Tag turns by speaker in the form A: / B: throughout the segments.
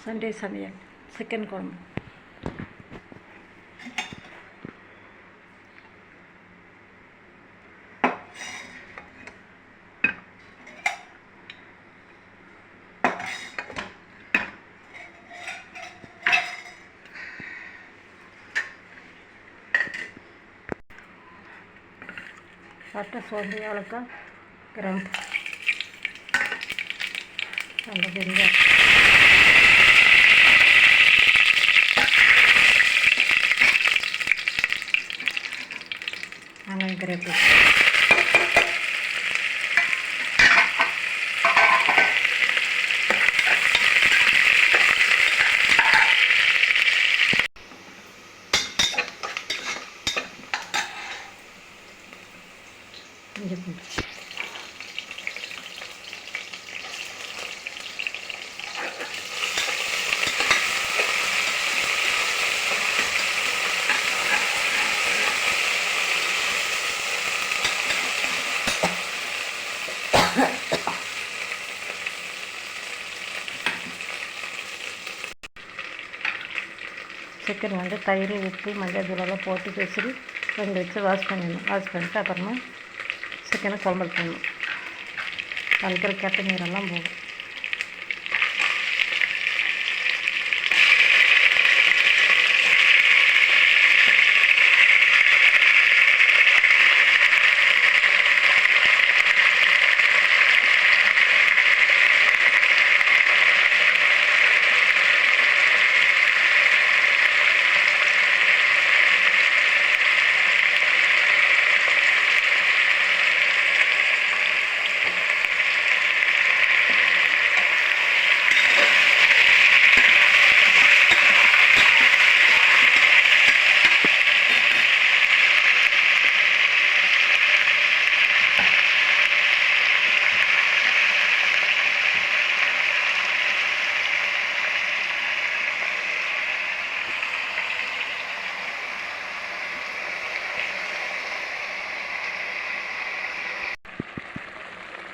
A: Sunday சமையல் chicken குழம்பு. பட்டை, சோம்பு, ஏலக்காய், கிராம்பு, நல்ல வெங்காயம், வெங்காயம் கருவேப்பிலை, இஞ்சி பூண்டு, சிக்கன் வந்து தயிர், உப்பு, மஞ்சள் தூளெல்லாம் போட்டு பேசி ரெண்டு வச்சு வாஷ் பண்ணிட்டு அப்புறமா சிக்கனை குழம்பு பண்ணணும். அதுக்கிற கெட்ட நீரெல்லாம் போகும்.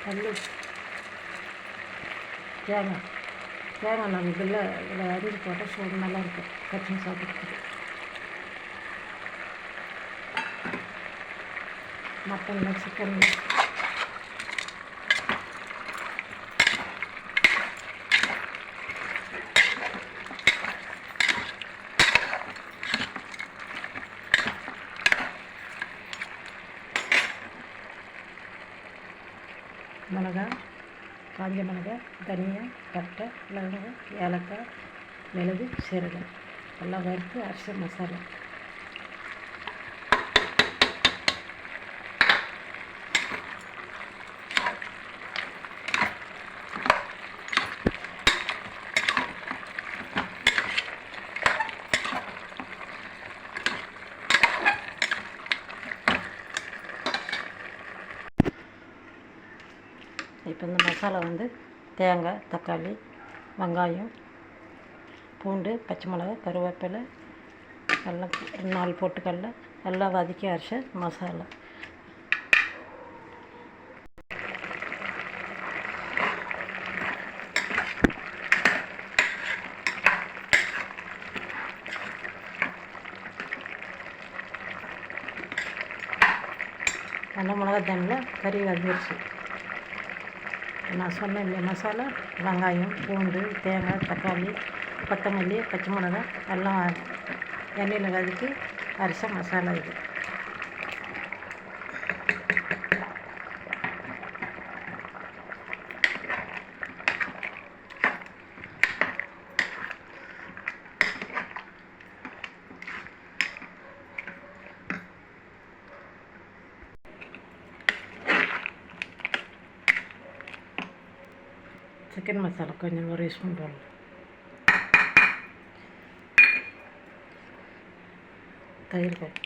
A: கல், தேங்காய் நான் இதில் அரிஞ்சு போட்டால் சோறு நல்லாயிருக்கும் பச்சை சாப்பிட்றதுக்கு. மட்டன், சிக்கன், மிளகாய், காஞ்ச மிளகாய், தனியா, பட்டை, லவங்கம், ஏலக்காய், மிளகு, சீரகம் எல்லாம் வறுத்து அரிசி மசாலா. இப்போ இந்த மசாலா வந்து தேங்காய், தக்காளி, வெங்காயம், பூண்டு, பச்சை மிளகாய், கருவேப்பிலை எல்லாம் 4 பொட்டுக்கடலை எல்லாம் வதக்கி அரைச்ச மசாலா. நல்ல மிளகாய் தண்ணியில் கறி வந்துருச்சு. நான் சொன்னேன் இல்லையா மசாலா, வெங்காயம், பூண்டு, தேங்காய், தக்காளி, கொத்தமல்லி, பச்சை மிளகாய் எல்லாம் எண்ணெயில் வதக்கி அரைச்ச மசாலா இது. சிக்கன் மசாலா கொஞ்சம் ஒரு ஸ்பூன் போடலாம். தயிர் கொஞ்சம்,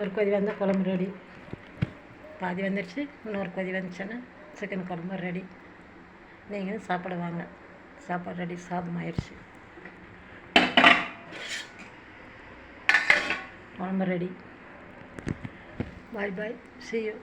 A: ஒரு கொதி வந்தால் குழம்பு ரெடி. பாதி வந்துடுச்சு, இன்னொரு கொதி வந்துச்சுன்னா சிக்கன் குழம்பு ரெடி. நீங்களும் சாப்பிட வாங்க. சாப்பாடு ரெடி, சாதம் ஆயிடுச்சு, குழம்பு ready. Bye bye, see you.